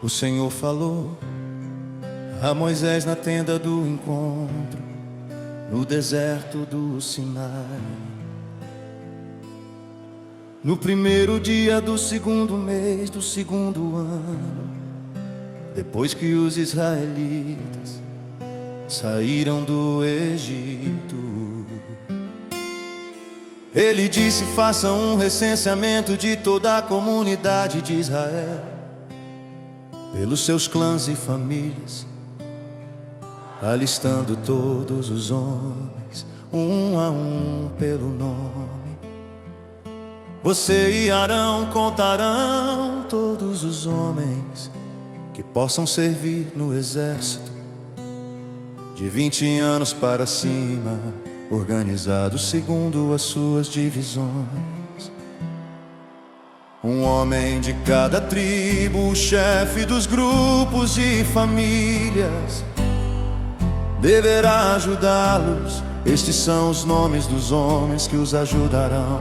O Senhor falou a Moisés na tenda do encontro, no deserto do Sinai. No primeiro dia do segundo mês do segundo ano, depois que os israelitas saíram do Egito, Ele disse: façam um recenseamento de toda a comunidade de Israel, pelos seus clãs e famílias, alistando todos os homens, um a um pelo nome. Você e Arão contarão todos os homens que possam servir no exército, de 20 anos para cima, organizados segundo as suas divisões. Um homem de cada tribo, o chefe dos grupos de famílias, deverá ajudá-los. Estes são os nomes dos homens que os ajudarão: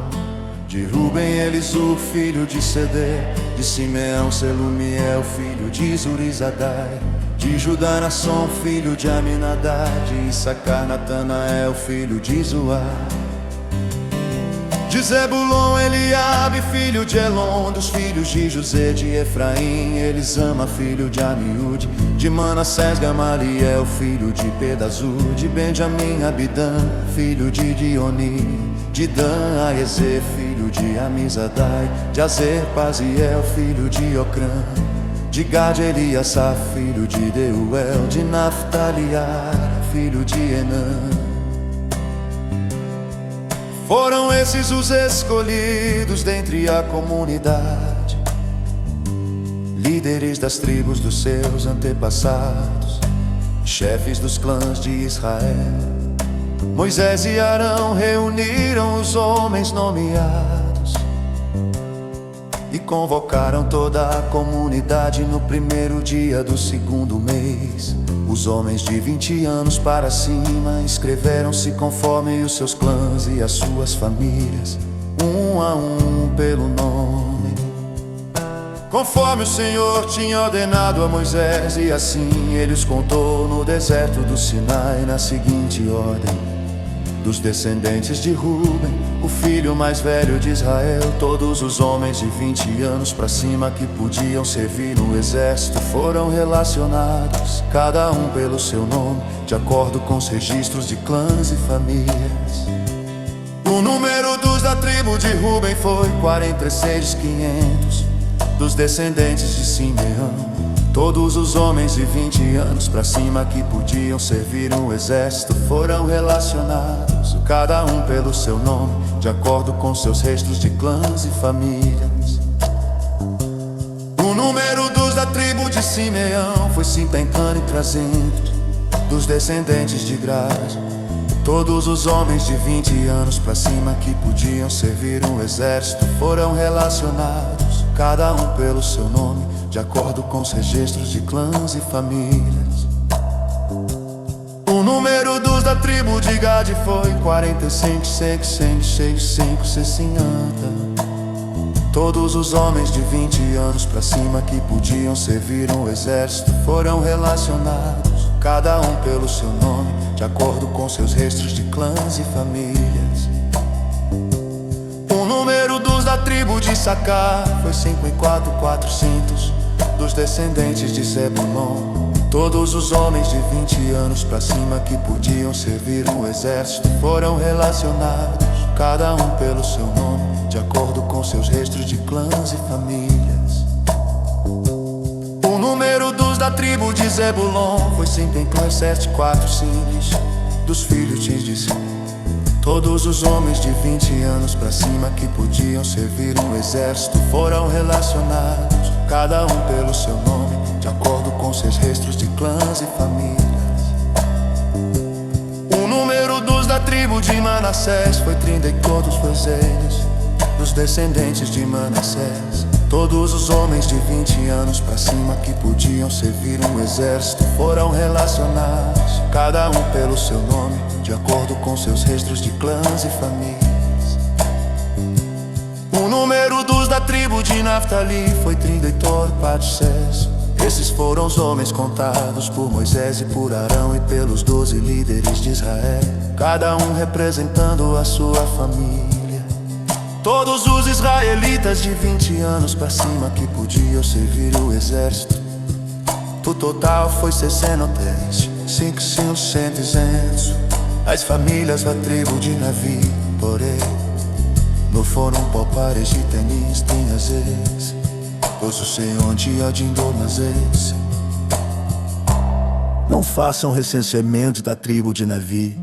de Ruben, Elisur, filho de Ceder; de Simeão, Selumiel, filho de Zurizadai; de Judá, Nasson, filho de Aminadab; de Issacar, Natanael, filho de Zuar; de Zebulon, Eliabe, filho de Elon; dos filhos de José; de Efraim, Elisama, filho de Amiúde; de Manassés, Gamaliel, filho de Pedazur; de Benjamim, Abidã, filho de Dioni; de Dan, Aiezer, filho de Amizadai; de Azer, Paziel, filho de Ocrã; de Gad, Eliassaf, filho de Deuel; de Naftali, Ara, filho de Enã. Foram esses os escolhidos dentre a comunidade, líderes das tribos dos seus antepassados, chefes dos clãs de Israel. Moisés e Arão reuniram os homens nomeados e convocaram toda a comunidade no primeiro dia do segundo mês. Os homens de 20 anos para cima inscreveram-se conforme os seus clãs e as suas famílias, um a um pelo nome, conforme o Senhor tinha ordenado a Moisés. E assim ele os contou no deserto do Sinai, na seguinte ordem: dos descendentes de Ruben, o filho mais velho de Israel, todos os homens de 20 anos para cima que podiam servir no exército foram relacionados, cada um pelo seu nome, de acordo com os registros de clãs e famílias. O número dos da tribo de Ruben foi 46.500. Dos descendentes de Simeão, todos os homens de 20 anos para cima que podiam servir no exército foram relacionados, cada um pelo seu nome, de acordo com seus registros de clãs e famílias. O número dos da tribo de Simeão foi 50.300. Dos descendentes de Gad, todos os homens de 20 anos para cima que podiam servir no exército foram relacionados, cada um pelo seu nome, de acordo com os registros de clãs e famílias. O número dos da tribo de Gad foi 45.660. Todos os homens de 20 anos para cima que podiam servir no exército foram relacionados, cada um pelo seu nome, de acordo com seus registros de clãs e famílias. O número dos da tribo de Issacar foi 54.400. Dos descendentes de Zebulon, todos os homens de 20 anos para cima que podiam servir no exército foram relacionados, cada um pelo seu nome, de acordo com seus registros de clãs e famílias. O número dos da tribo de Zebulon foi 57.400. Dos filhos de Dizim, todos os homens de 20 anos para cima que podiam servir no exército foram relacionados, cada um pelo seu nome, de acordo com seus registros de clãs e famílias. O número dos da tribo de Manassés foi 30 e todos os eles. Dos descendentes de Manassés, todos os homens de 20 anos para cima que podiam servir no exército foram relacionados, cada um pelo seu nome, de acordo com seus registros de clãs e famílias. O número dos da tribo de Naftali foi 34.400. Esses foram os homens contados por Moisés e por Arão e pelos 12 líderes de Israel, cada um representando a sua família. Todos os israelitas de 20 anos pra cima que podiam servir o exército. O total foi 610, 500. As famílias da tribo de Navi, porém, não foram poupares de tenis, tinhas esse. Pois o Senhor tinha de esse. Não façam recenseamento da tribo de Navi,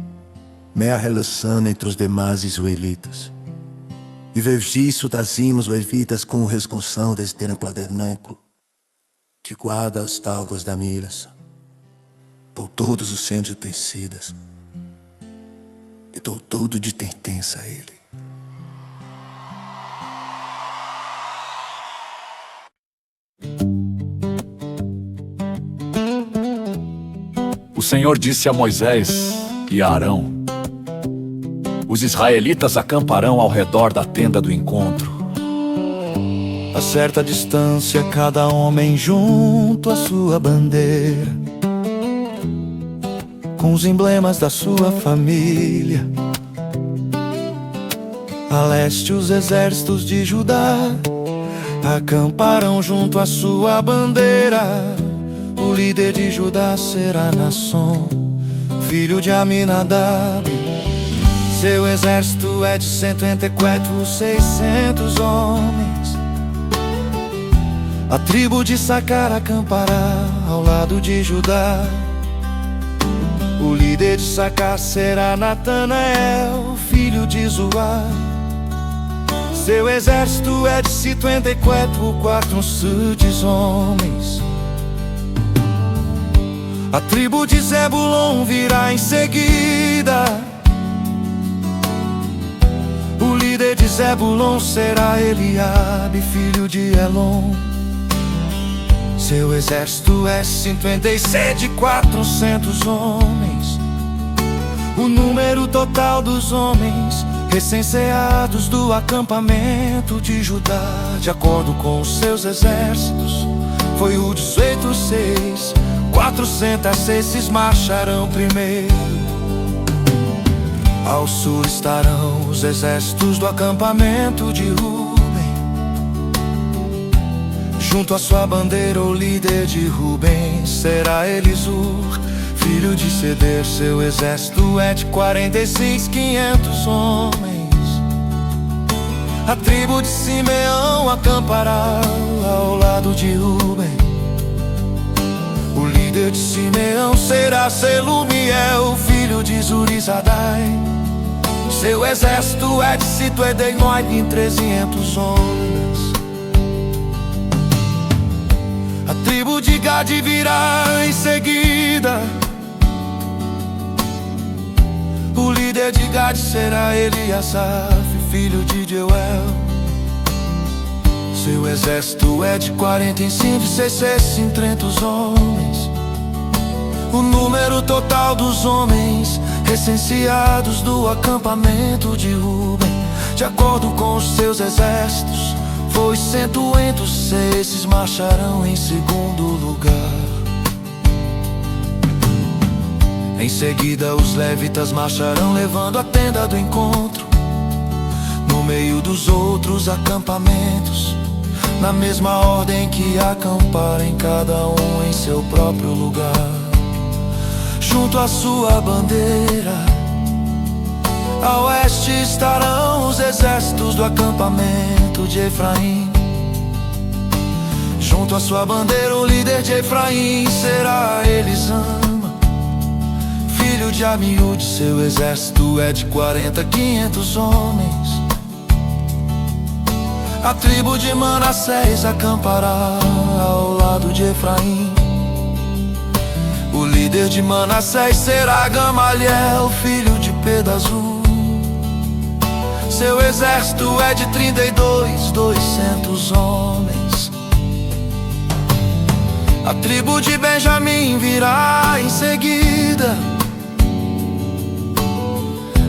nem a relação entre os demais israelitas. E vejo trazimos os levitas com responsável desse tabernáculo, que guarda os talgos da milhaça, por todos os centros tecidas, e dou tudo de pertença a ele. O Senhor disse a Moisés e a Arão: os israelitas acamparão ao redor da tenda do encontro, a certa distância, cada homem junto à sua bandeira, com os emblemas da sua família. A leste os exércitos de Judá acamparão junto à sua bandeira. O líder de Judá será Naasson, filho de Aminadab. Seu exército é de 184.600 homens. A tribo de Sacar acampará ao lado de Judá. O líder de Sacar será Natanael, filho de Zuar. Seu exército é de 54.400 homens. A tribo de Zebulon virá em seguida. O líder de Zebulon será Eliabe, filho de Elon. Seu exército é 56.400 homens. O número total dos homens recenseados do acampamento de Judá, de acordo com os seus exércitos, foi o 18.600. 406 marcharão primeiro. Ao sul estarão os exércitos do acampamento de Ruben. Junto à sua bandeira o líder de Ruben será Elisur, filho de Ceder. Seu exército é de 46.500 homens. A tribo de Simeão acampará ao lado de Ruben. O líder de Simeão será Selumiel, filho de Zurizadai. Seu exército é de 59.300 homens. A tribo de Gade virá em seguida. O líder de Gade será Eliasaf, filho de Jeuel. Seu exército é de 45.600 homens. O número total dos homens recenseados do acampamento de Ruben, de acordo com os seus exércitos, foi 106. Esses marcharão em segundo lugar. Em seguida os levitas marcharão levando a tenda do encontro, no meio dos outros acampamentos, na mesma ordem que acamparem, cada um em seu próprio lugar. Junto à sua bandeira, a oeste estarão os exércitos do acampamento de Efraim. Junto à sua bandeira o líder de Efraim será Elisama, filho de Amiúde. Seu exército é de 40.500 homens. A tribo de Manassés acampará ao lado de Efraim. O líder de Manassés será Gamaliel, filho de Pedazur. Seu exército é de 32.200 homens. A tribo de Benjamim virá em seguida.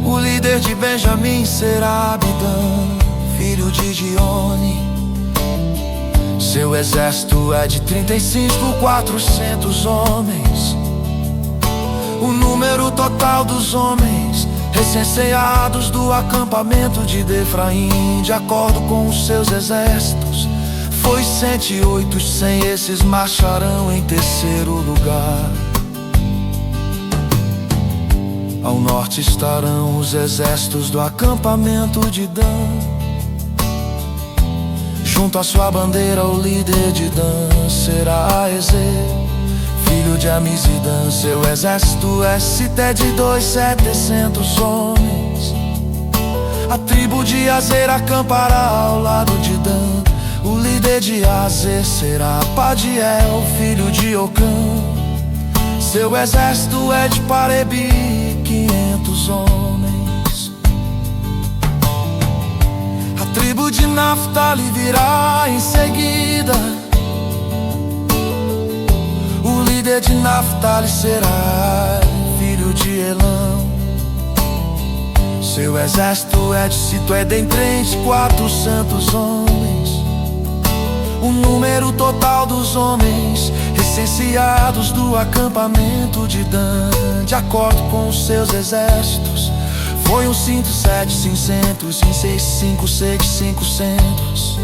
O líder de Benjamim será Abidã, filho de Gione. Seu exército é de 35.400 homens. O número total dos homens recenseados do acampamento de Efraim, de acordo com os seus exércitos, foi 108. Sem esses marcharão em terceiro lugar. Ao norte estarão os exércitos do acampamento de Dan. Junto à sua bandeira o líder de Dan será Aezer, filho de Amizidã. Seu exército é de 2.700 homens. A tribo de Azer acampará ao lado de Dan. O líder de Azer será Padiel, filho de Ocã. Seu exército é de Parebi, 500 homens. A tribo de Naftali virá em seguida. O líder de Naftali será filho de Elão. Seu exército é de dentre 400 homens. O número total dos homens recenseados do acampamento de Dan, de acordo com os seus exércitos, foi uns 5.700 e 5.500.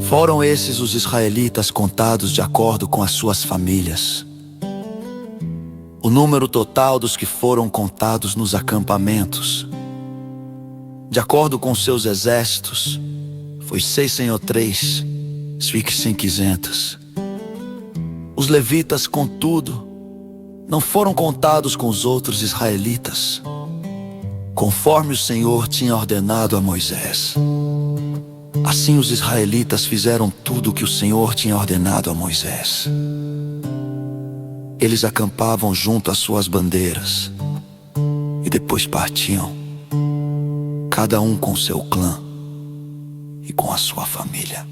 Foram esses os israelitas contados de acordo com as suas famílias. O número total dos que foram contados nos acampamentos, de acordo com seus exércitos, foi 6.300. Os levitas, contudo, não foram contados com os outros israelitas, conforme o Senhor tinha ordenado a Moisés. Assim os israelitas fizeram tudo o que o Senhor tinha ordenado a Moisés. Eles acampavam junto às suas bandeiras e depois partiam, cada um com seu clã e com a sua família.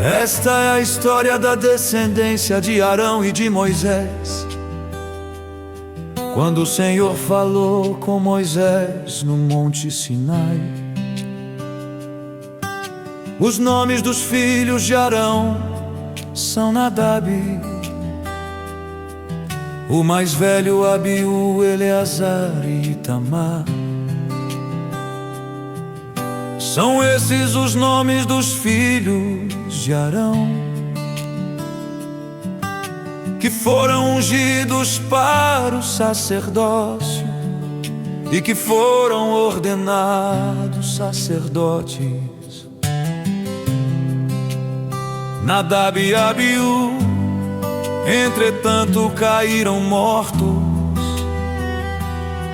Esta é a história da descendência de Arão e de Moisés. Quando o Senhor falou com Moisés no monte Sinai, os nomes dos filhos de Arão são Nadab, o mais velho Abiú, Eleazar e Itamar. São esses os nomes dos filhos de Arão, que foram ungidos para o sacerdócio e que foram ordenados sacerdotes. Nadab e Abiú, entretanto, caíram mortos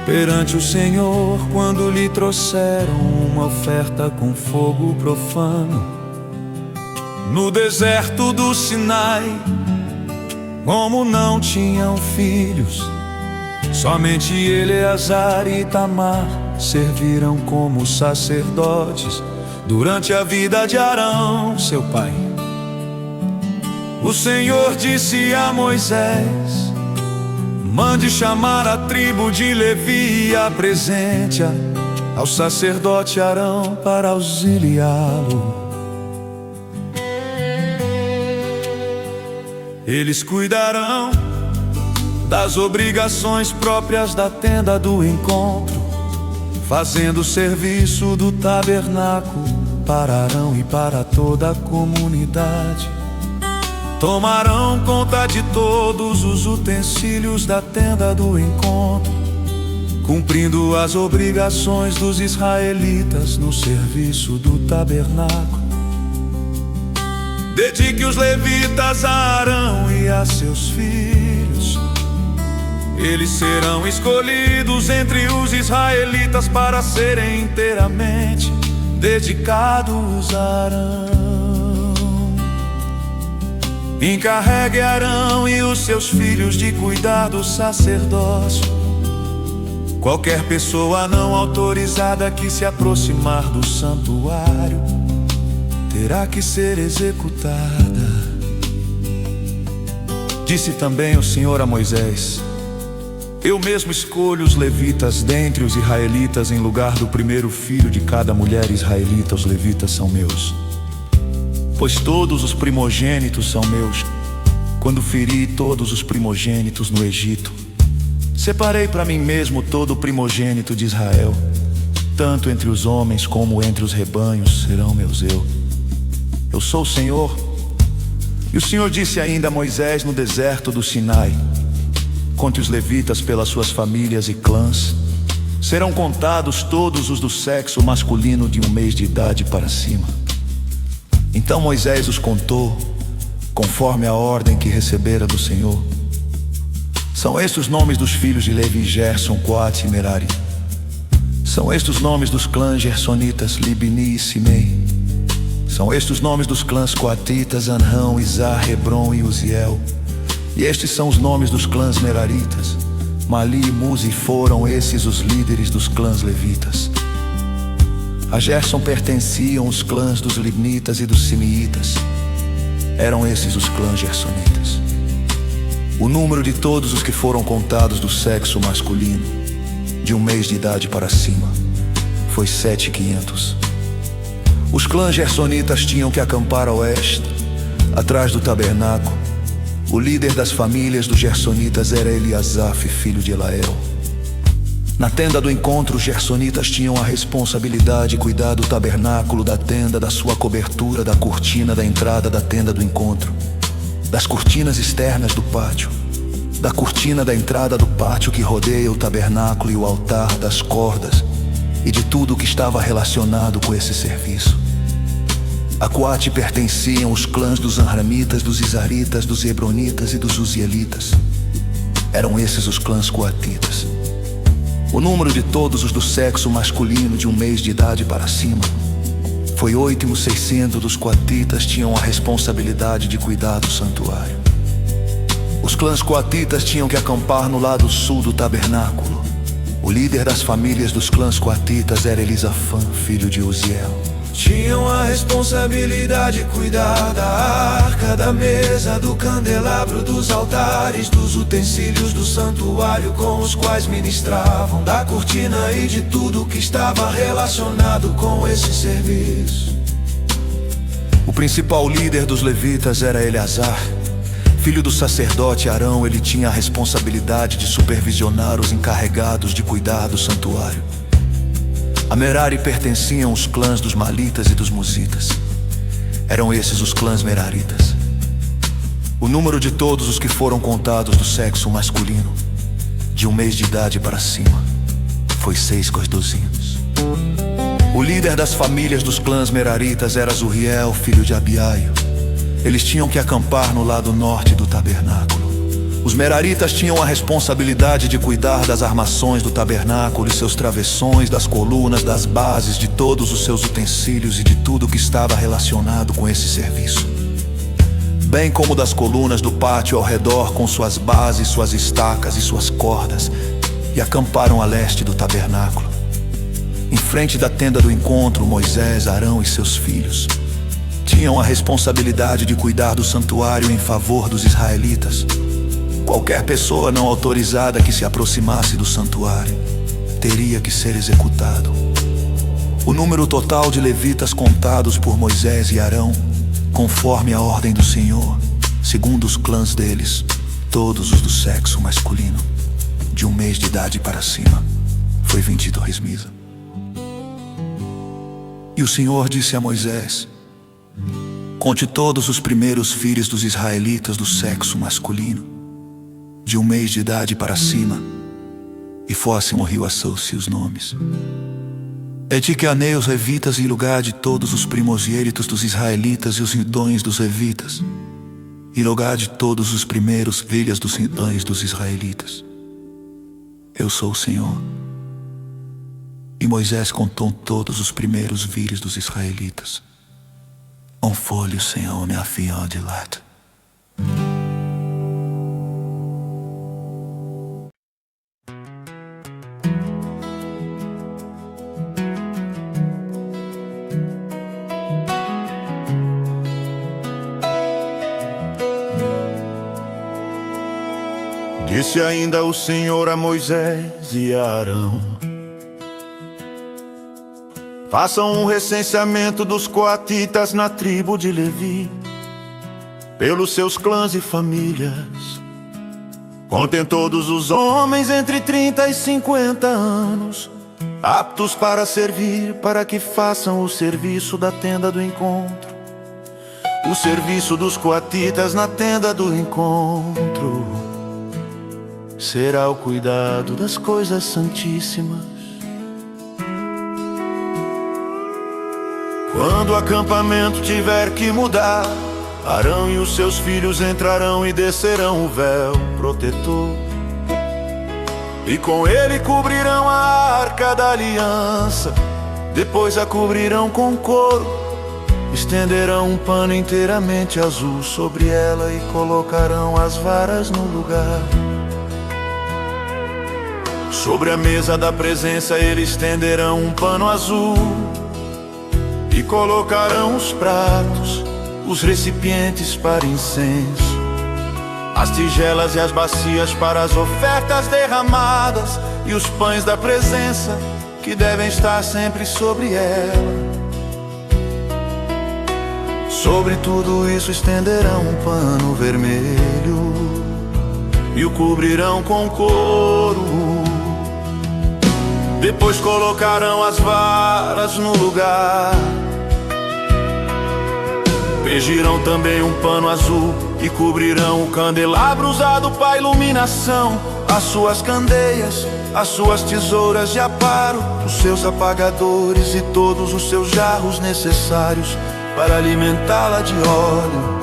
perante o Senhor quando lhe trouxeram uma oferta com fogo profano no deserto do Sinai. Como não tinham filhos, somente Eleazar e Itamar serviram como sacerdotes durante a vida de Arão, seu pai. O Senhor disse a Moisés: mande chamar a tribo de Levi e apresente-a ao sacerdote Arão para auxiliá-lo. Eles cuidarão das obrigações próprias da tenda do encontro, fazendo o serviço do tabernáculo para Arão e para toda a comunidade. Tomarão conta de todos os utensílios da tenda do encontro, cumprindo as obrigações dos israelitas no serviço do tabernáculo. Dedique os levitas a Arão e a seus filhos. Eles serão escolhidos entre os israelitas para serem inteiramente dedicados a Arão. Encarregue Arão e os seus filhos de cuidar do sacerdócio, Qualquer pessoa não autorizada que se aproximar do santuário terá que ser executada. Disse também o Senhor a Moisés: eu mesmo escolho os levitas dentre os israelitas em lugar do primeiro filho de cada mulher israelita. Os levitas são meus, pois todos os primogênitos são meus. Quando feri todos os primogênitos no Egito, separei para mim mesmo todo o primogênito de Israel. Tanto entre os homens como entre os rebanhos serão meus. Eu sou o Senhor. E o Senhor disse ainda a Moisés no deserto do Sinai: conte os levitas pelas suas famílias e clãs. Serão contados todos os do sexo masculino de 1 mês de idade para cima. Então Moisés os contou, conforme a ordem que recebera do Senhor. São estes os nomes dos filhos de Levi: Gerson, Coate e Merari. São estes os nomes dos clãs gersonitas: Libni e Simei. São estes os nomes dos clãs coatitas: Anrão, Izar, Hebron e Uziel. E estes são os nomes dos clãs meraritas: Mali e Muzi. Foram esses os líderes dos clãs levitas. A Gerson pertenciam os clãs dos libnitas e dos simeítas. Eram esses os clãs gersonitas. O número de todos os que foram contados do sexo masculino, de 1 mês de idade para cima, foi 7.500. Os clãs gersonitas tinham que acampar a oeste, atrás do tabernáculo. O líder das famílias dos gersonitas era Eliasaf, filho de Elael. Na tenda do encontro, os gersonitas tinham a responsabilidade de cuidar do tabernáculo, da tenda, da sua cobertura, da cortina da entrada da tenda do encontro, das cortinas externas do pátio, da cortina da entrada do pátio que rodeia o tabernáculo e o altar, das cordas e de tudo o que estava relacionado com esse serviço. A Coate pertenciam os clãs dos Anramitas, dos Izaritas, dos Hebronitas e dos Uzielitas. Eram esses os clãs coatitas. O número de todos os do sexo masculino de 1 mês de idade para cima foi 8.600. Dos coatitas tinham a responsabilidade de cuidar do santuário. Os clãs coatitas tinham que acampar no lado sul do tabernáculo. O líder das famílias dos clãs coatitas era Elisafã, filho de Uziel. Tinham a responsabilidade de cuidar da arca, da mesa, do candelabro, dos altares, dos utensílios do santuário com os quais ministravam, da cortina e de tudo que estava relacionado com esse serviço. O principal líder dos levitas era Eleazar, filho do sacerdote Arão. Ele tinha a responsabilidade de supervisionar os encarregados de cuidar do santuário. A Merari pertenciam os clãs dos Malitas e dos Musitas. Eram esses os clãs meraritas. O número de todos os que foram contados do sexo masculino, de 1 mês de idade para cima, foi 6.200. O líder das famílias dos clãs meraritas era Zuriel, filho de Abiaio. Eles tinham que acampar no lado norte do tabernáculo. Os meraritas tinham a responsabilidade de cuidar das armações do tabernáculo e seus travessões, das colunas, das bases, de todos os seus utensílios e de tudo que estava relacionado com esse serviço, bem como das colunas do pátio ao redor com suas bases, suas estacas e suas cordas, e acamparam a leste do tabernáculo. Em frente da tenda do encontro, Moisés, Arão e seus filhos tinham a responsabilidade de cuidar do santuário em favor dos israelitas. Qualquer pessoa não autorizada que se aproximasse do santuário teria que ser executado. O número total de levitas contados por Moisés e Arão, conforme a ordem do Senhor, segundo os clãs deles, todos os do sexo masculino, de 1 mês de idade para cima, foi 22.000. E o Senhor disse a Moisés: conte todos os primeiros filhos dos israelitas do sexo masculino, de 1 mês de idade para cima, e fossem o rio Assou-se os nomes. Etiqueanei os levitas em lugar de todos os primogênitos dos israelitas e os idões dos levitas, em lugar de todos os primeiros filhos dos idões dos israelitas. Eu sou o Senhor. E Moisés contou todos os primeiros filhos dos israelitas. On foi o Senhor me affiant de lato. Disse ainda o Senhor a Moisés e a Arão: façam um recenseamento dos coatitas na tribo de Levi, pelos seus clãs e famílias. Contem todos os homens entre 30 e 50 anos, aptos para servir, para que façam o serviço da tenda do encontro, o serviço dos coatitas na tenda do encontro. Será o cuidado das coisas santíssimas. Quando o acampamento tiver que mudar, Arão e os seus filhos entrarão e descerão o véu protetor, e com ele cobrirão a arca da aliança. Depois a cobrirão com couro, estenderão um pano inteiramente azul sobre ela e colocarão as varas no lugar. Sobre a mesa da presença eles estenderão um pano azul e colocarão os pratos, os recipientes para incenso, as tigelas e as bacias para as ofertas derramadas, e os pães da presença que devem estar sempre sobre ela. Sobre tudo isso estenderão um pano vermelho e o cobrirão com couro. Depois colocarão as varas no lugar. Pingirão também um pano azul e cobrirão o candelabro usado para iluminação, as suas candeias, as suas tesouras de aparo, os seus apagadores e todos os seus jarros necessários para alimentá-la de óleo.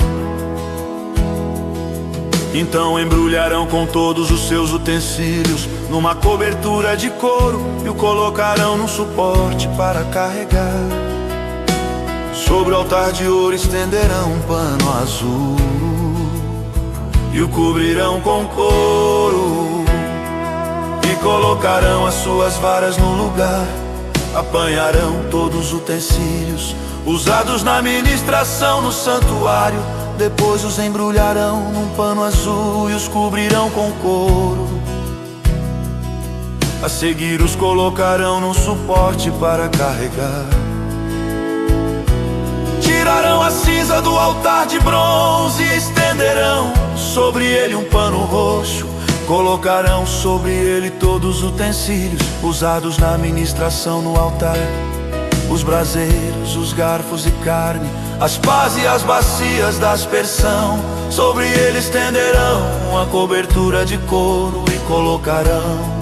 Então embrulharão com todos os seus utensílios numa cobertura de couro e o colocarão num suporte para carregar. Sobre o altar de ouro estenderão um pano azul e o cobrirão com couro, e colocarão as suas varas no lugar. Apanharão todos os utensílios usados na ministração no santuário. Depois os embrulharão num pano azul e os cobrirão com couro. A seguir os colocarão num suporte para carregar. Tirarão a cinza do altar de bronze e estenderão sobre ele um pano roxo. Colocarão sobre ele todos os utensílios usados na ministração no altar: os braseiros, os garfos e carne, as pás e as bacias da aspersão. Sobre ele estenderão uma cobertura de couro e colocarão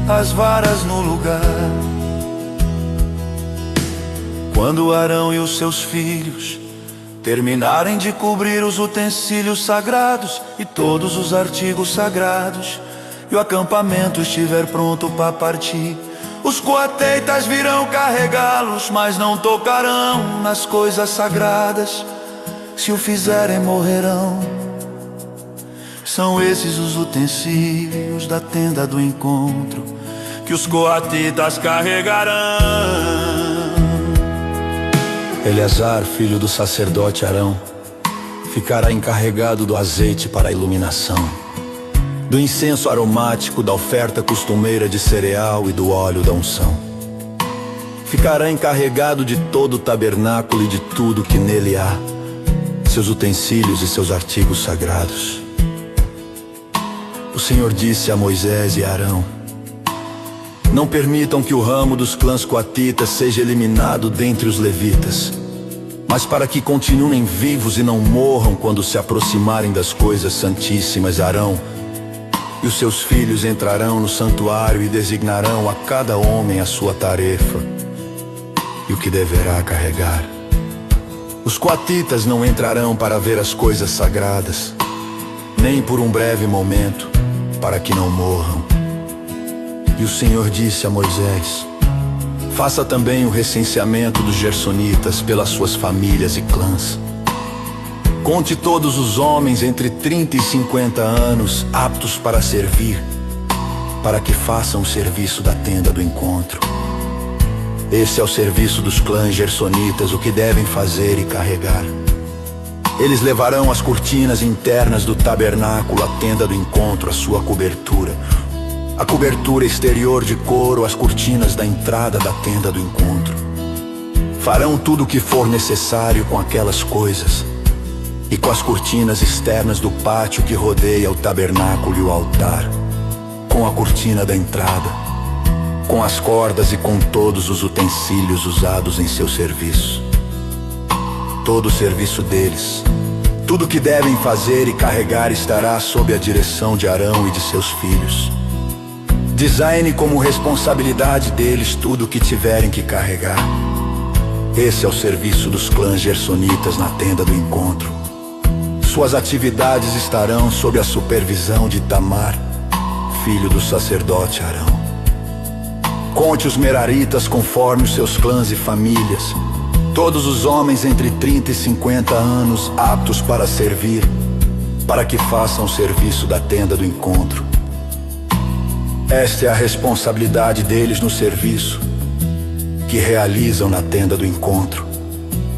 as varas no lugar. Quando Arão e os seus filhos terminarem de cobrir os utensílios sagrados e todos os artigos sagrados, e o acampamento estiver pronto para partir, os coateitas virão carregá-los, mas não tocarão nas coisas sagradas. Se o fizerem, morrerão. São esses os utensílios da tenda do encontro que os coatitas carregarão. Eleazar, filho do sacerdote Arão, ficará encarregado do azeite para a iluminação, do incenso aromático, da oferta costumeira de cereal e do óleo da unção. Ficará encarregado de todo o tabernáculo e de tudo que nele há, seus utensílios e seus artigos sagrados. O Senhor disse a Moisés e a Arão: não permitam que o ramo dos clãs coatitas seja eliminado dentre os levitas, mas para que continuem vivos e não morram quando se aproximarem das coisas santíssimas, Arão e os seus filhos entrarão no santuário e designarão a cada homem a sua tarefa e o que deverá carregar. Os coatitas não entrarão para ver as coisas sagradas, nem por um breve momento, para que não morram. E o Senhor disse a Moisés: faça também o recenseamento dos gersonitas pelas suas famílias e clãs. Conte todos os homens entre 30 e 50 anos aptos para servir, para que façam o serviço da tenda do encontro. Esse é o serviço dos clãs gersonitas, o que devem fazer e carregar. Eles levarão as cortinas internas do tabernáculo, a tenda do encontro, a sua cobertura, a cobertura exterior de couro, as cortinas da entrada da tenda do encontro. Farão tudo o que for necessário com aquelas coisas e com as cortinas externas do pátio que rodeia o tabernáculo e o altar, com a cortina da entrada, com as cordas e com todos os utensílios usados em seu serviço. Todo o serviço deles, tudo o que devem fazer e carregar estará sob a direção de Arão e de seus filhos. Design como responsabilidade deles tudo o que tiverem que carregar. Esse é o serviço dos clãs gersonitas na tenda do encontro. Suas atividades estarão sob a supervisão de Itamar, filho do sacerdote Arão. Conte os meraritas conforme os seus clãs e famílias, todos os homens entre 30 e 50 anos aptos para servir, para que façam o serviço da tenda do encontro. Esta é a responsabilidade deles no serviço que realizam na tenda do encontro: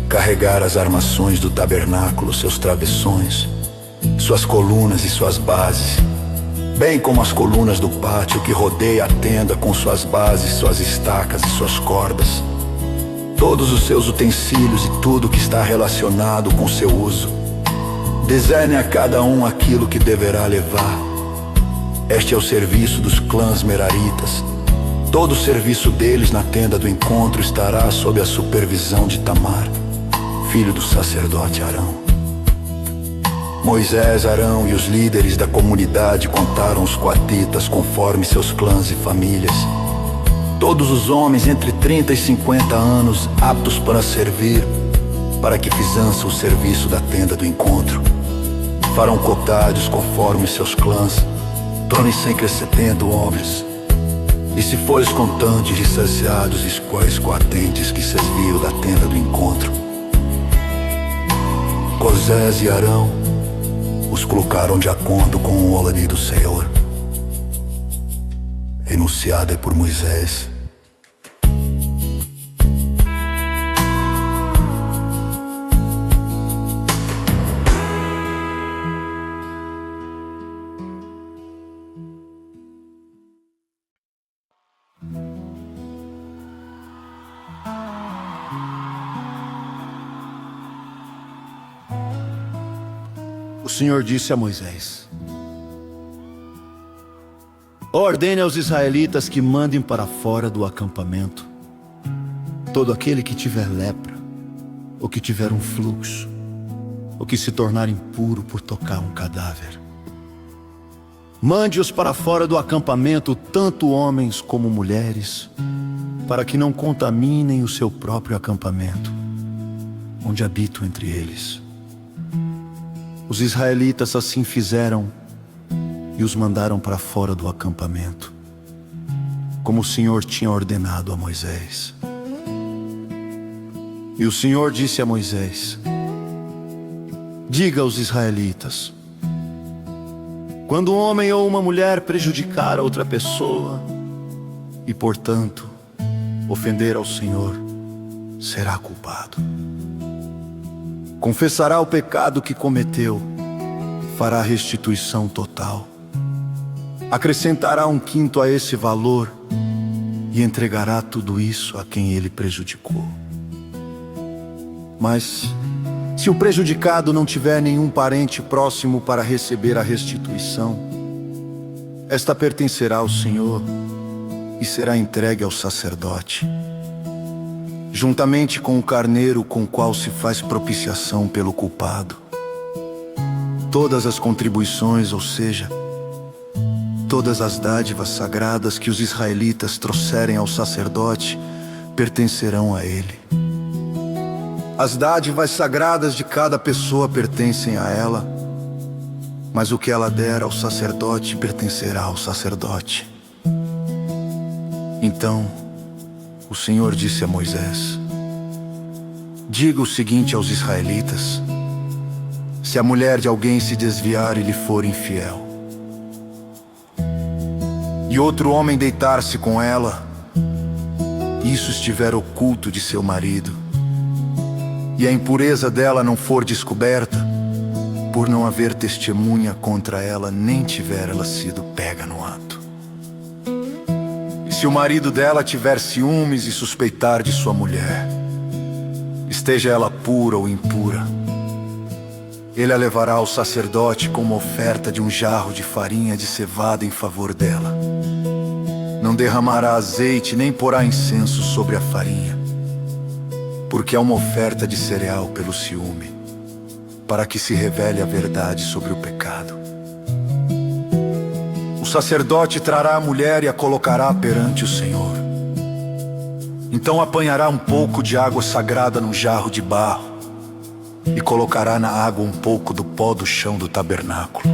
carregar as armações do tabernáculo, seus travessões, suas colunas e suas bases, bem como as colunas do pátio que rodeia a tenda com suas bases, suas estacas e suas cordas, todos os seus utensílios e tudo que está relacionado com seu uso. Designe a cada um aquilo que deverá levar. Este é o serviço dos clãs meraritas. Todo o serviço deles na tenda do encontro estará sob a supervisão de Itamar, filho do sacerdote Arão. Moisés, Arão e os líderes da comunidade contaram os coatitas conforme seus clãs e famílias. Todos os homens entre 30 e 50 anos aptos para servir, para que fizessem o serviço da tenda do encontro. Farão cotados conforme seus clãs, tornem sempre 70 homens. E se fores contantes e saciados, escolhes coatentes que se desviam da tenda do encontro. Moisés e Arão os colocaram de acordo com o ordem do Senhor, enunciada por Moisés. O Senhor disse a Moisés: ordene aos israelitas que mandem para fora do acampamento todo aquele que tiver lepra, ou que tiver um fluxo, ou que se tornar impuro por tocar um cadáver. Mande-os para fora do acampamento, tanto homens como mulheres, para que não contaminem o seu próprio acampamento, onde habito entre eles. Os israelitas assim fizeram e os mandaram para fora do acampamento, como o Senhor tinha ordenado a Moisés. E o Senhor disse a Moisés: diga aos israelitas: quando um homem ou uma mulher prejudicar a outra pessoa e, portanto, ofender ao Senhor, será culpado. Confessará o pecado que cometeu, fará restituição total, acrescentará 1/5 a esse valor e entregará tudo isso a quem ele prejudicou. Mas, se o prejudicado não tiver nenhum parente próximo para receber a restituição, esta pertencerá ao Senhor e será entregue ao sacerdote, juntamente com o carneiro com o qual se faz propiciação pelo culpado. Todas as contribuições, ou seja, todas as dádivas sagradas que os israelitas trouxerem ao sacerdote, pertencerão a ele. As dádivas sagradas de cada pessoa pertencem a ela, mas o que ela der ao sacerdote pertencerá ao sacerdote. Então, o Senhor disse a Moisés: diga o seguinte aos israelitas: se a mulher de alguém se desviar e lhe for infiel, e outro homem deitar-se com ela, e isso estiver oculto de seu marido, e a impureza dela não for descoberta, por não haver testemunha contra ela, nem tiver ela sido pega no ato. E se o marido dela tiver ciúmes e suspeitar de sua mulher, esteja ela pura ou impura, ele a levará ao sacerdote com uma oferta de um jarro de farinha de cevada em favor dela. Não derramará azeite nem porá incenso sobre a farinha, porque é uma oferta de cereal pelo ciúme, para que se revele a verdade sobre o pecado. O sacerdote trará a mulher e a colocará perante o Senhor. Então apanhará um pouco de água sagrada num jarro de barro e colocará na água um pouco do pó do chão do tabernáculo.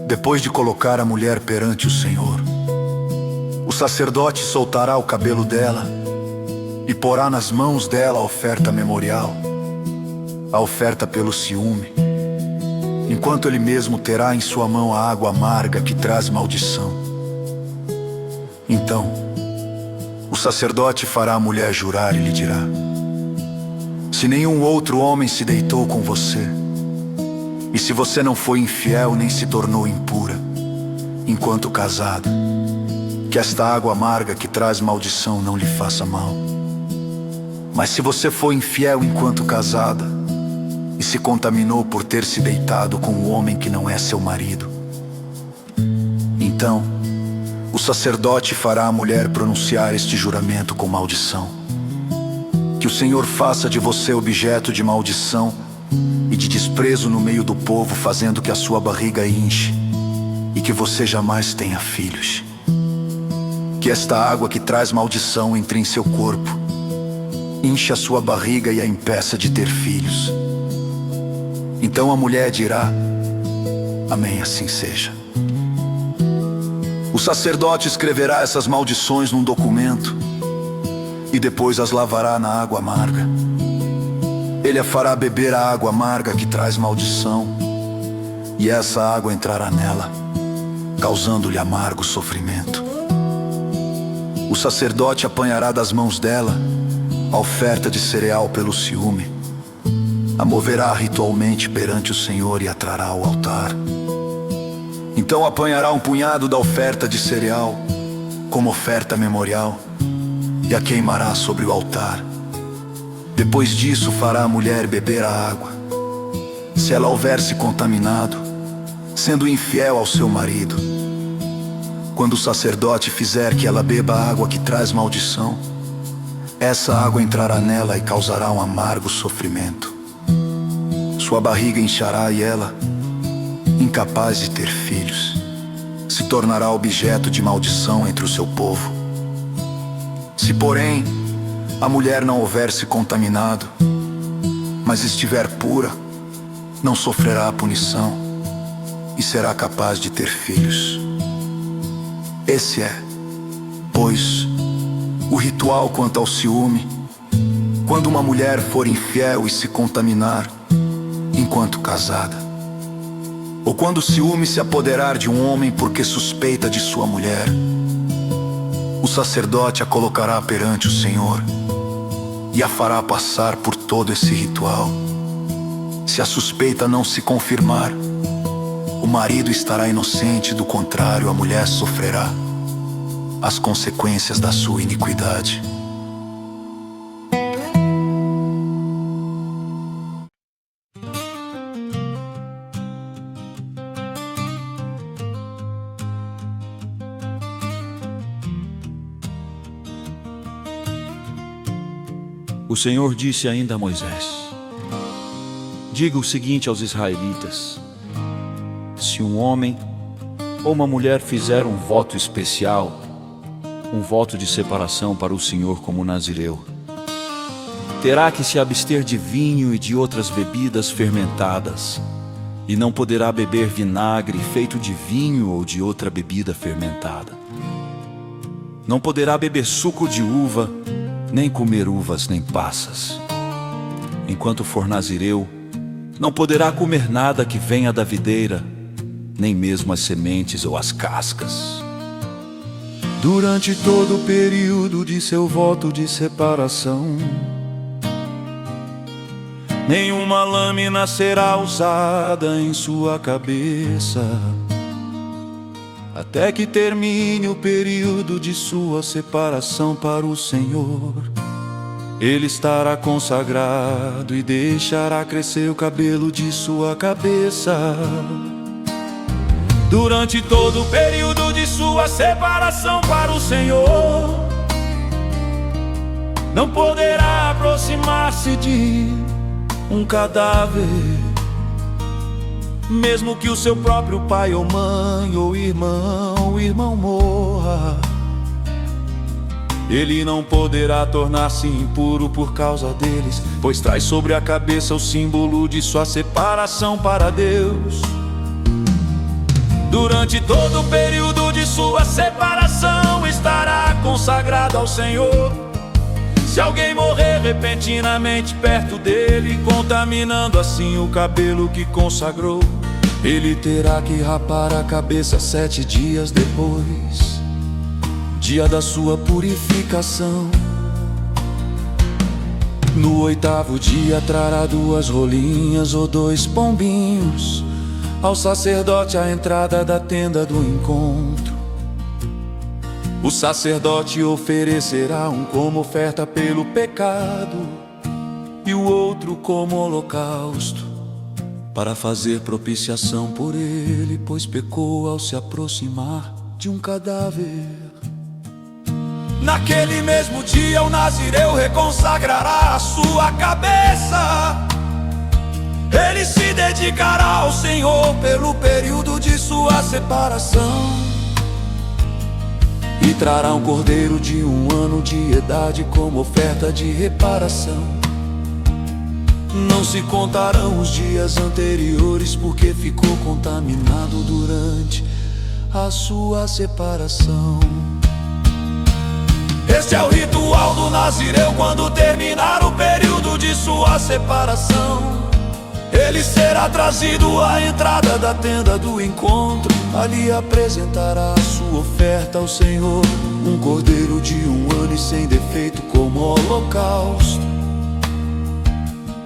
Depois de colocar a mulher perante o Senhor, o sacerdote soltará o cabelo dela e porá nas mãos dela a oferta memorial, a oferta pelo ciúme, enquanto ele mesmo terá em sua mão a água amarga que traz maldição. Então, o sacerdote fará a mulher jurar e lhe dirá: se nenhum outro homem se deitou com você, e se você não foi infiel nem se tornou impura, enquanto casada, que esta água amarga que traz maldição não lhe faça mal. Mas se você foi infiel enquanto casada, e se contaminou por ter se deitado com um homem que não é seu marido, então o sacerdote fará a mulher pronunciar este juramento com maldição: que o Senhor faça de você objeto de maldição e de desprezo no meio do povo, fazendo que a sua barriga inche e que você jamais tenha filhos. Que esta água que traz maldição entre em seu corpo, inche a sua barriga e a impeça de ter filhos. Então a mulher dirá: amém, assim seja. O sacerdote escreverá essas maldições num documento e depois as lavará na água amarga. Ele a fará beber a água amarga que traz maldição, e essa água entrará nela, causando-lhe amargo sofrimento. O sacerdote apanhará das mãos dela a oferta de cereal pelo ciúme, a moverá ritualmente perante o Senhor e a trará ao altar. Então apanhará um punhado da oferta de cereal como oferta memorial e a queimará sobre o altar. Depois disso fará a mulher beber a água. Se ela houver se contaminado, sendo infiel ao seu marido, quando o sacerdote fizer que ela beba a água que traz maldição, essa água entrará nela e causará um amargo sofrimento. Sua barriga inchará e ela, incapaz de ter filhos, se tornará objeto de maldição entre o seu povo. Se, porém, a mulher não houver se contaminado, mas estiver pura, não sofrerá a punição e será capaz de ter filhos. Esse é, pois, o ritual quanto ao ciúme, quando uma mulher for infiel e se contaminar enquanto casada, ou quando o ciúme se apoderar de um homem porque suspeita de sua mulher. O sacerdote a colocará perante o Senhor e a fará passar por todo esse ritual. Se a suspeita não se confirmar, o marido estará inocente, do contrário, a mulher sofrerá as consequências da sua iniquidade. O Senhor disse ainda a Moisés: diga o seguinte aos israelitas: se um homem ou uma mulher fizer um voto especial, um voto de separação para o Senhor como nazireu, terá que se abster de vinho e de outras bebidas fermentadas, e não poderá beber vinagre feito de vinho ou de outra bebida fermentada. Não poderá beber suco de uva, nem comer uvas nem passas. Enquanto for nazireu, não poderá comer nada que venha da videira, nem mesmo as sementes ou as cascas. Durante todo o período de seu voto de separação, nenhuma lâmina será usada em sua cabeça, até que termine o período de sua separação para o Senhor. Ele estará consagrado e deixará crescer o cabelo de sua cabeça. Durante todo o período de sua separação para o Senhor, não poderá aproximar-se de um cadáver, mesmo que o seu próprio pai ou mãe ou irmão morra. Ele não poderá tornar-se impuro por causa deles, pois traz sobre a cabeça o símbolo de sua separação para Deus. Durante todo o período de sua separação estará consagrado ao Senhor. Se alguém morrer repentinamente perto dele, contaminando assim o cabelo que consagrou, ele terá que rapar a cabeça 7 dias depois, dia da sua purificação. No 8º dia trará 2 rolinhas ou 2 pombinhos ao sacerdote à entrada da tenda do encontro. O sacerdote oferecerá um como oferta pelo pecado e o outro como holocausto, para fazer propiciação por ele, pois pecou ao se aproximar de um cadáver. Naquele mesmo dia o nazireu reconsagrará a sua cabeça. Ele se dedicará ao Senhor pelo período de sua separação, e trará um cordeiro de 1 ano de idade como oferta de reparação. Não se contarão os dias anteriores, porque ficou contaminado durante a sua separação. Este é o ritual do nazireu quando terminar o período de sua separação. Ele será trazido à entrada da tenda do encontro. Ali apresentará a sua oferta ao Senhor, um cordeiro de 1 ano e sem defeito como holocausto,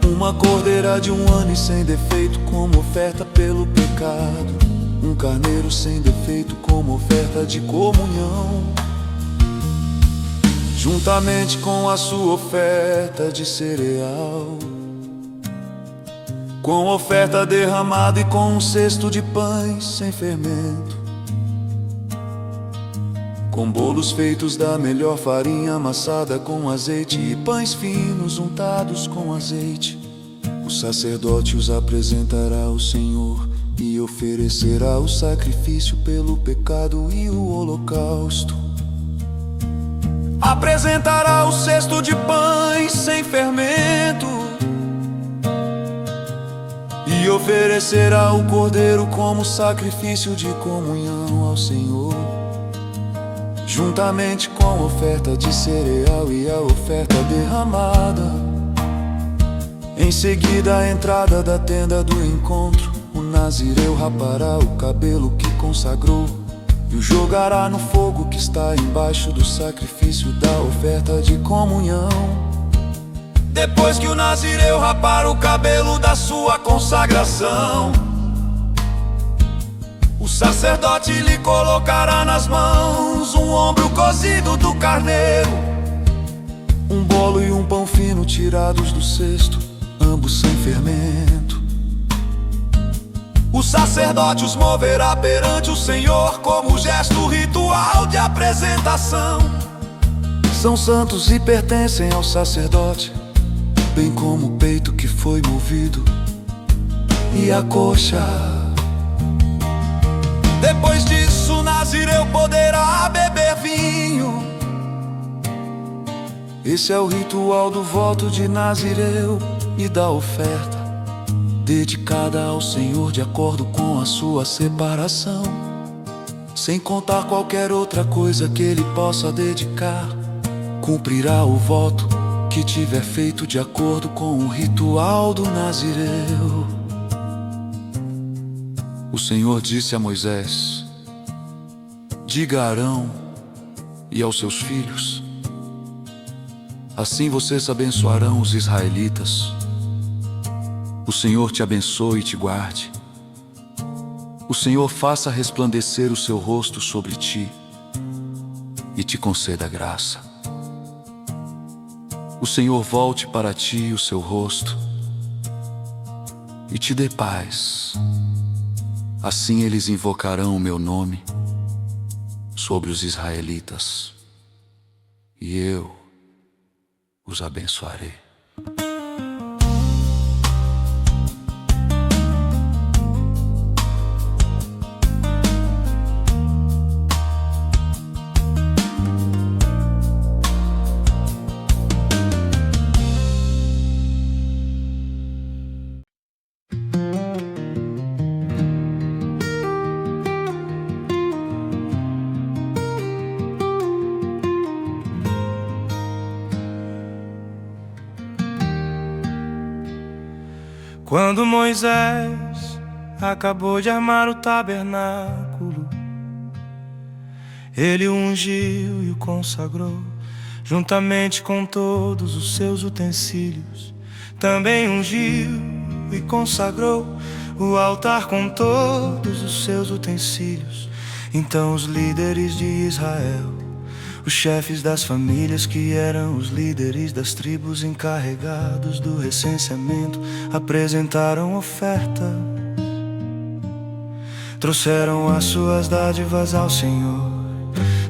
uma cordeira de 1 ano e sem defeito como oferta pelo pecado, um carneiro sem defeito como oferta de comunhão, juntamente com a sua oferta de cereal, com oferta derramada e com um cesto de pães sem fermento, com bolos feitos da melhor farinha amassada com azeite e pães finos untados com azeite. O sacerdote os apresentará ao Senhor e oferecerá o sacrifício pelo pecado e o holocausto. Apresentará o cesto de pães sem fermento e oferecerá o cordeiro como sacrifício de comunhão ao Senhor, juntamente com a oferta de cereal e a oferta derramada. Em seguida, à entrada da tenda do encontro, o nazireu rapará o cabelo que consagrou e o jogará no fogo que está embaixo do sacrifício da oferta de comunhão. Depois que o nazireu rapar o cabelo da sua consagração, o sacerdote lhe colocará nas mãos um ombro cozido do carneiro, um bolo e um pão fino tirados do cesto, ambos sem fermento. O sacerdote os moverá perante o Senhor como gesto ritual de apresentação. São santos e pertencem ao sacerdote, bem como o peito que foi movido e a coxa. Depois disso, o nazireu poderá beber vinho. Esse é o ritual do voto de nazireu e da oferta dedicada ao Senhor de acordo com a sua separação, sem contar qualquer outra coisa que ele possa dedicar. Cumprirá o voto que tiver feito de acordo com o ritual do nazireu. O Senhor disse a Moisés: diga a Arão e aos seus filhos: assim vocês abençoarão os israelitas. O Senhor te abençoe e te guarde. O Senhor faça resplandecer o seu rosto sobre ti e te conceda graça. O Senhor volte para ti o seu rosto e te dê paz. Assim eles invocarão o meu nome sobre os israelitas, e eu os abençoarei. Quando Moisés acabou de armar o tabernáculo, ele o ungiu e o consagrou, juntamente com todos os seus utensílios. Também ungiu e consagrou o altar com todos os seus utensílios. Então os líderes de Israel, os chefes das famílias que eram os líderes das tribos encarregados do recenseamento, apresentaram oferta. Trouxeram as suas dádivas ao Senhor: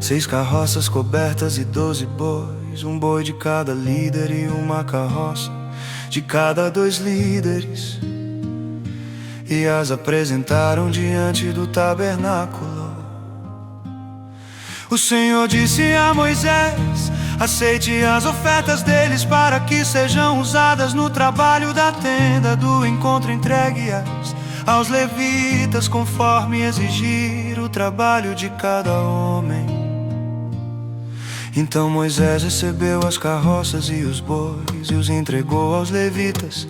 6 carroças cobertas e 12 bois, um boi de cada líder e uma carroça de cada 2 líderes. E as apresentaram diante do tabernáculo. O Senhor disse a Moisés: aceite as ofertas deles para que sejam usadas no trabalho da tenda do encontro. Entregue-as aos levitas conforme exigir o trabalho de cada homem. Então Moisés recebeu as carroças e os bois e os entregou aos levitas.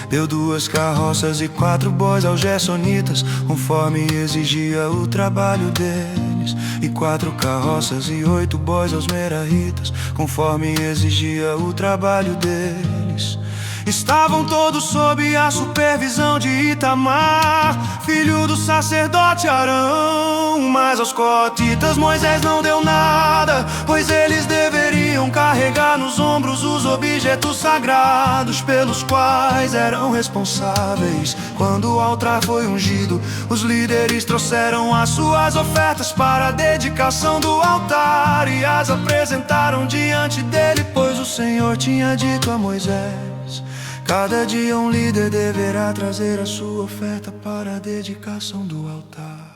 Deu 2 carroças e 4 bois aos gersonitas, conforme exigia o trabalho deles, e 4 carroças e 8 bois aos meraritas, conforme exigia o trabalho deles. Estavam todos sob a supervisão de Itamar, filho do sacerdote Arão. Mas aos coatitas Moisés não deu nada, pois eles deveriam carregar nos ombros os objetos sagrados pelos quais eram responsáveis. Quando o altar foi ungido, os líderes trouxeram as suas ofertas para a dedicação do altar e as apresentaram diante dele, pois o Senhor tinha dito a Moisés: cada dia um líder deverá trazer a sua oferta para a dedicação do altar.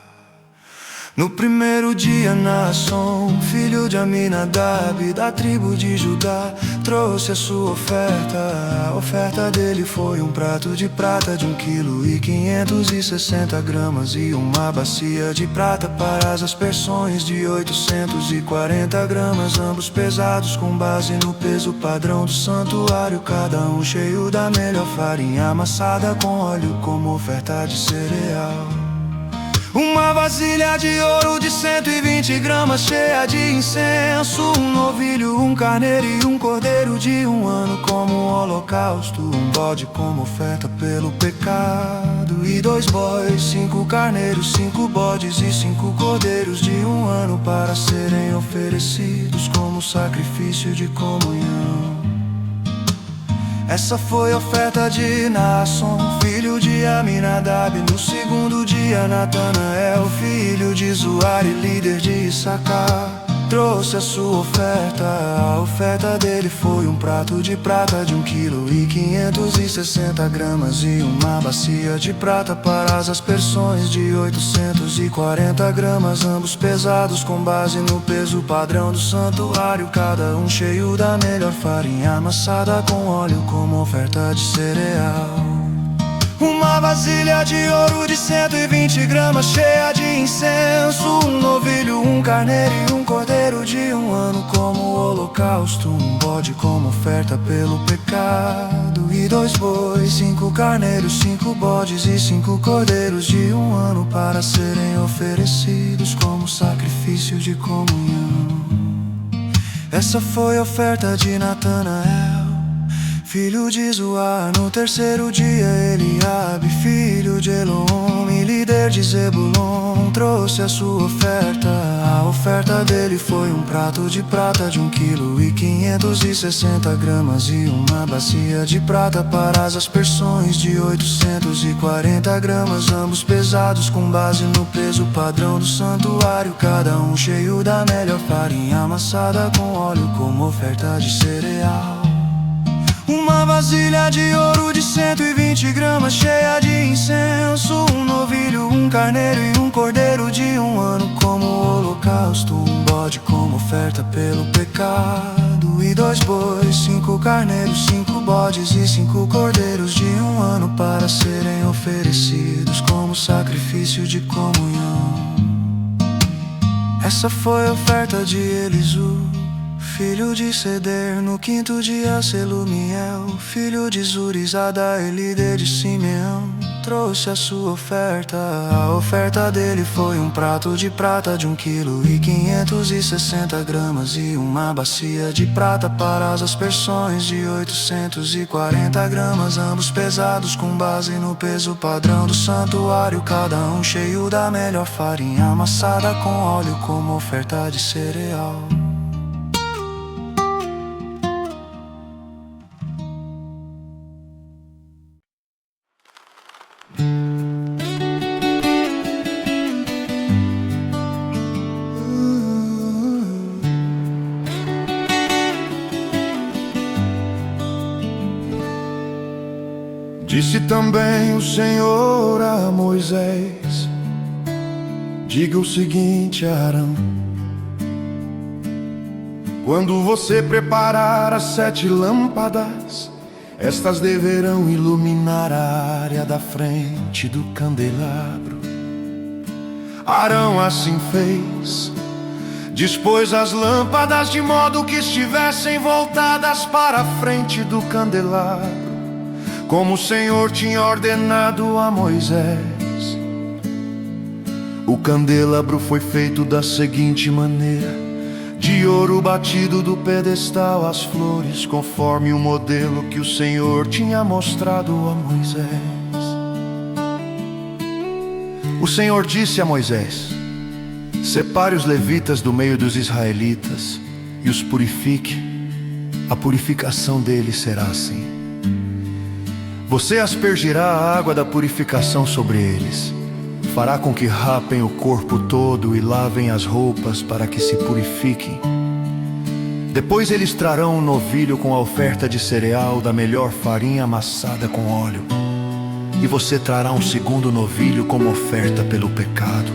No primeiro dia, Naasson, filho de Aminadab, da tribo de Judá, trouxe a sua oferta. A oferta dele foi um prato de prata de 1,560 kg e uma bacia de prata para as aspersões de 840 gramas, ambos pesados com base no peso padrão do santuário, cada um cheio da melhor farinha amassada com óleo como oferta de cereal. Uma vasilha de ouro de 120 gramas cheia de incenso, um novilho, um carneiro e um cordeiro de 1 ano como holocausto, um bode como oferta pelo pecado e 2 bois, 5 carneiros, 5 bodes e 5 cordeiros de 1 ano para serem oferecidos como sacrifício de comunhão. Essa foi a oferta de Naasson, filho de Aminadab. No segundo dia, Natanael, filho de Zuari, líder de Issacar, trouxe a sua oferta. A oferta dele foi um prato de prata de 1,560 kg e uma bacia de prata para as aspersões de 840 gramas, ambos pesados com base no peso padrão do santuário, cada um cheio da melhor farinha amassada com óleo como oferta de cereal. Uma vasilha de ouro de 120 gramas cheia de incenso, um novilho, um carneiro e um cordeiro de 1 ano como holocausto, um bode como oferta pelo pecado e 2 bois, 5 carneiros, 5 bodes e 5 cordeiros de 1 ano para serem oferecidos como sacrifício de comunhão. Essa foi a oferta de Natanael, filho de Zoar. No terceiro dia Eliabe, filho de Elon, líder de Zebulon, trouxe a sua oferta. A oferta dele foi um prato de prata de 1,560 kg e uma bacia de prata para as aspersões de 840 gramas, ambos pesados com base no peso padrão do santuário, cada um cheio da melhor farinha amassada com óleo como oferta de cereal. Uma vasilha de ouro de 120 gramas cheia de incenso, um novilho, um carneiro e um cordeiro de 1 ano como holocausto, um bode como oferta pelo pecado, e 2 bois, 5 carneiros, 5 bodes e 5 cordeiros de 1 ano para serem oferecidos como sacrifício de comunhão. Essa foi a oferta de Elisur, filho de Ceder. No 5º dia Selumiel, filho de Zurizadai, líder de Simeão, trouxe a sua oferta. A oferta dele foi um prato de prata de 1,560 kg e uma bacia de prata para as aspersões de 840 gramas, ambos pesados com base no peso padrão do santuário, cada um cheio da melhor farinha amassada com óleo como oferta de cereal. Disse também o Senhor a Moisés: diga o seguinte a Arão: quando você preparar as 7 lâmpadas, estas deverão iluminar a área da frente do candelabro. Arão assim fez, dispôs as lâmpadas de modo que estivessem voltadas para a frente do candelabro, como o Senhor tinha ordenado a Moisés. O candelabro foi feito da seguinte maneira: de ouro batido do pedestal às flores, conforme o modelo que o Senhor tinha mostrado a Moisés. O Senhor disse a Moisés: separe os levitas do meio dos israelitas e os purifique. A purificação deles será assim: você aspergirá a água da purificação sobre eles, fará com que rapem o corpo todo e lavem as roupas para que se purifiquem. Depois eles trarão um novilho com a oferta de cereal da melhor farinha amassada com óleo, e você trará um segundo novilho como oferta pelo pecado.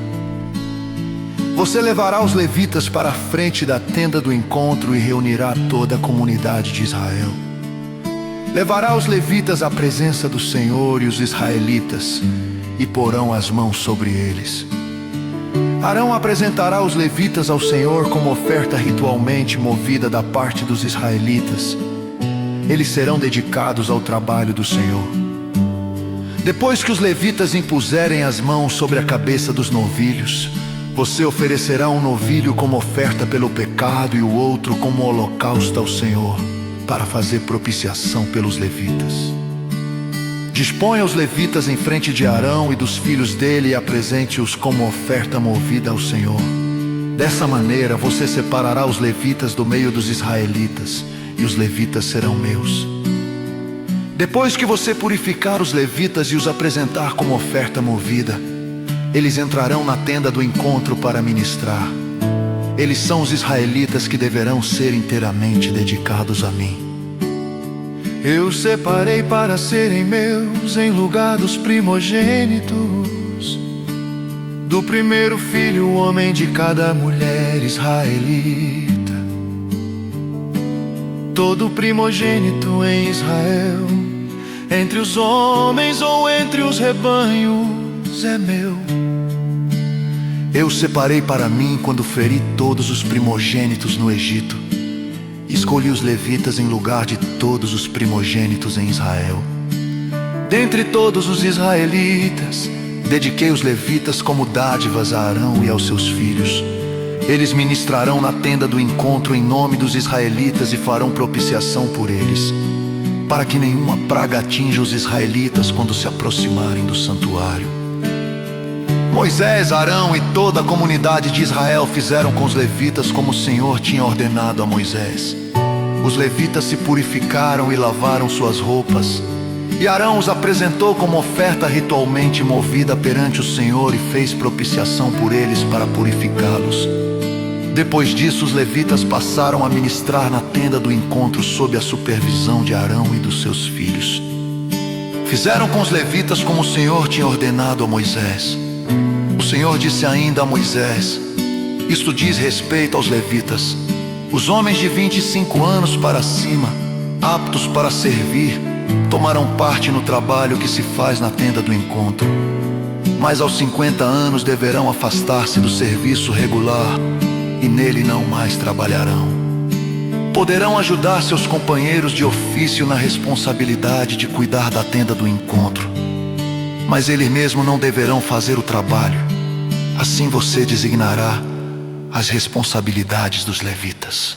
Você levará os levitas para a frente da tenda do encontro e reunirá toda a comunidade de Israel. Levará os levitas à presença do Senhor e os israelitas, e porão as mãos sobre eles. Arão apresentará os levitas ao Senhor como oferta ritualmente movida da parte dos israelitas. Eles serão dedicados ao trabalho do Senhor. Depois que os levitas impuserem as mãos sobre a cabeça dos novilhos, você oferecerá um novilho como oferta pelo pecado e o outro como holocausto ao Senhor, para fazer propiciação pelos levitas. Disponha os levitas em frente de Arão e dos filhos dele e apresente-os como oferta movida ao Senhor. Dessa maneira você separará os levitas do meio dos israelitas, e os levitas serão meus. Depois que você purificar os levitas e os apresentar como oferta movida, eles entrarão na tenda do encontro para ministrar. Eles são os israelitas que deverão ser inteiramente dedicados a mim. Eu separei para serem meus em lugar dos primogênitos, do primeiro filho, o homem de cada mulher israelita. Todo primogênito em Israel, entre os homens ou entre os rebanhos, é meu. Eu separei para mim quando feri todos os primogênitos no Egito. Escolhi os levitas em lugar de todos os primogênitos em Israel. Dentre todos os israelitas, dediquei os levitas como dádivas a Arão e aos seus filhos. Eles ministrarão na tenda do encontro em nome dos israelitas e farão propiciação por eles. para que nenhuma praga atinja os israelitas quando se aproximarem do santuário. Moisés, Arão e toda a comunidade de Israel fizeram com os levitas como o Senhor tinha ordenado a Moisés. Os levitas se purificaram e lavaram suas roupas, e Arão os apresentou como oferta ritualmente movida perante o Senhor e fez propiciação por eles para purificá-los. Depois disso, os levitas passaram a ministrar na tenda do encontro sob a supervisão de Arão e dos seus filhos. Fizeram com os levitas como o Senhor tinha ordenado a Moisés. O Senhor disse ainda a Moisés: isto diz respeito aos levitas. Os homens de 25 anos para cima, aptos para servir, tomarão parte no trabalho que se faz na tenda do encontro. Mas aos 50 anos deverão afastar-se do serviço regular e nele não mais trabalharão. Poderão ajudar seus companheiros de ofício na responsabilidade de cuidar da tenda do encontro, mas eles mesmos não deverão fazer o trabalho. Assim você designará as responsabilidades dos levitas.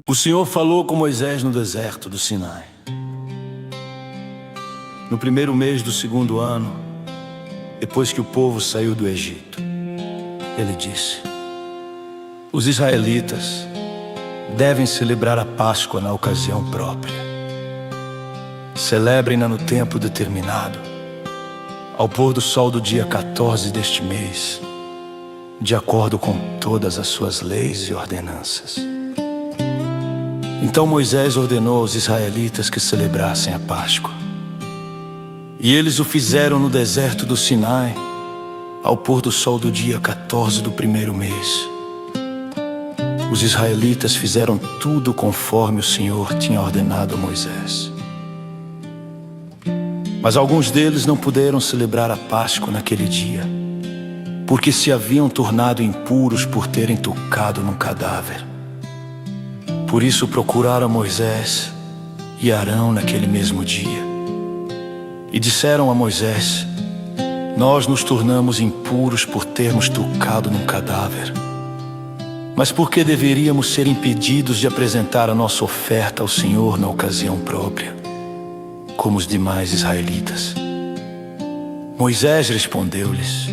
O Senhor falou com Moisés no deserto do Sinai. No primeiro mês do segundo ano, depois que o povo saiu do Egito, ele disse: os israelitas devem celebrar a Páscoa na ocasião própria. Celebrem-na no tempo determinado, ao pôr do sol do dia 14 deste mês, de acordo com todas as suas leis e ordenanças. Então Moisés ordenou aos israelitas que celebrassem a Páscoa. E eles o fizeram no deserto do Sinai, ao pôr do sol do dia 14 do primeiro mês. Os israelitas fizeram tudo conforme o Senhor tinha ordenado a Moisés. Mas alguns deles não puderam celebrar a Páscoa naquele dia, porque se haviam tornado impuros por terem tocado num cadáver. Por isso procuraram Moisés e Arão naquele mesmo dia e disseram a Moisés: nós nos tornamos impuros por termos tocado num cadáver. Mas por que deveríamos ser impedidos de apresentar a nossa oferta ao Senhor na ocasião própria, como os demais israelitas? Moisés respondeu-lhes: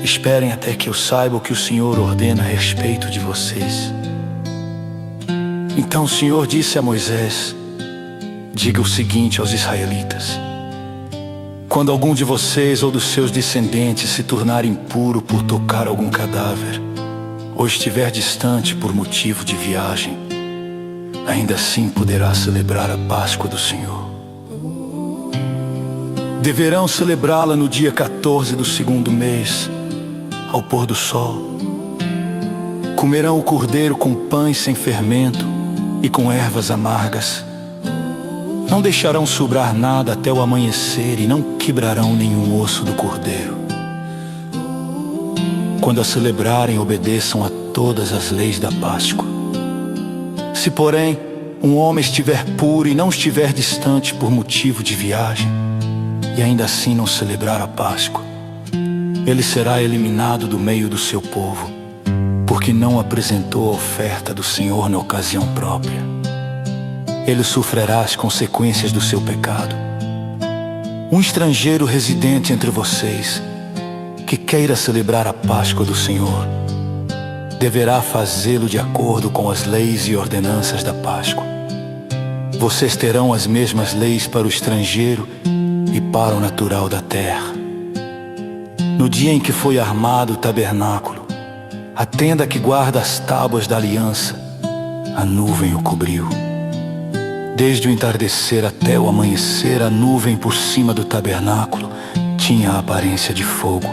esperem até que eu saiba o que o Senhor ordena a respeito de vocês. Então o Senhor disse a Moisés: diga o seguinte aos israelitas: quando algum de vocês ou dos seus descendentes se tornar impuro por tocar algum cadáver, ou estiver distante por motivo de viagem, ainda assim poderá celebrar a Páscoa do Senhor. Deverão celebrá-la no dia 14 do segundo mês, ao pôr do sol. Comerão o cordeiro com pães sem fermento e com ervas amargas. Não deixarão sobrar nada até o amanhecer e não quebrarão nenhum osso do cordeiro. Quando a celebrarem, obedeçam a todas as leis da Páscoa. Se, porém, um homem estiver puro e não estiver distante por motivo de viagem, e ainda assim não celebrar a Páscoa, ele será eliminado do meio do seu povo, porque não apresentou a oferta do Senhor na ocasião própria. Ele sofrerá as consequências do seu pecado. Um estrangeiro residente entre vocês, que queira celebrar a Páscoa do Senhor, deverá fazê-lo de acordo com as leis e ordenanças da Páscoa. Vocês terão as mesmas leis para o estrangeiro e para o natural da terra. No dia em que foi armado o tabernáculo, a tenda que guarda as tábuas da aliança, a nuvem o cobriu. Desde o entardecer até o amanhecer, a nuvem por cima do tabernáculo tinha a aparência de fogo.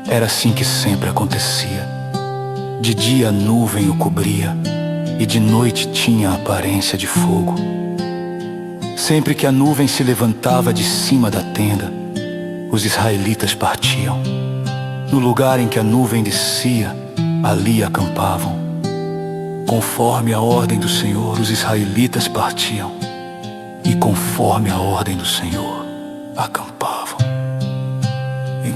Era assim que sempre acontecia. De dia a nuvem o cobria, e de noite tinha a aparência de fogo. Sempre que a nuvem se levantava de cima da tenda, os israelitas partiam. No lugar em que a nuvem descia, ali acampavam. Conforme a ordem do Senhor, os israelitas partiam, e conforme a ordem do Senhor, acampavam.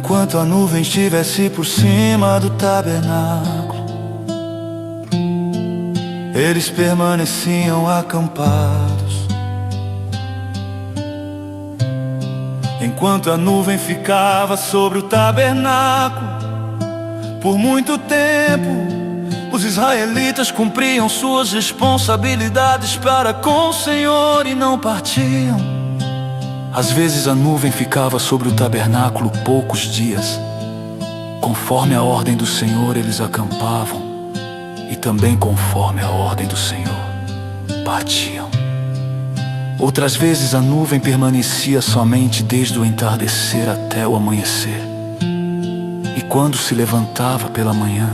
enquanto a nuvem estivesse por cima do tabernáculo, eles permaneciam acampados. Enquanto a nuvem ficava sobre o tabernáculo, por muito tempo, os israelitas cumpriam suas responsabilidades para com o Senhor e não partiam. Às vezes a nuvem ficava sobre o tabernáculo poucos dias. Conforme a ordem do Senhor eles acampavam, e também conforme a ordem do Senhor partiam. Outras vezes a nuvem permanecia somente desde o entardecer até o amanhecer. E quando se levantava pela manhã,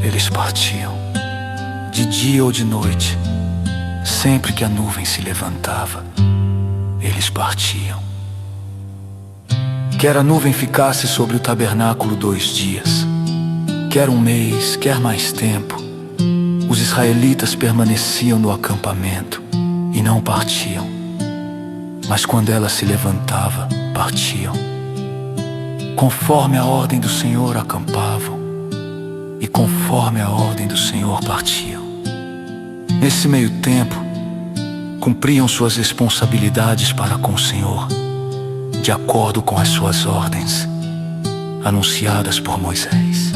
eles partiam. De dia ou de noite, sempre que a nuvem se levantava, eles partiam. Quer a nuvem ficasse sobre o tabernáculo 2 dias, quer um mês, quer mais tempo, os israelitas permaneciam no acampamento e não partiam. Mas quando ela se levantava, partiam. Conforme a ordem do Senhor acampavam, e conforme a ordem do Senhor partiam. Nesse meio tempo, cumpriam suas responsabilidades para com o Senhor, de acordo com as suas ordens, anunciadas por Moisés.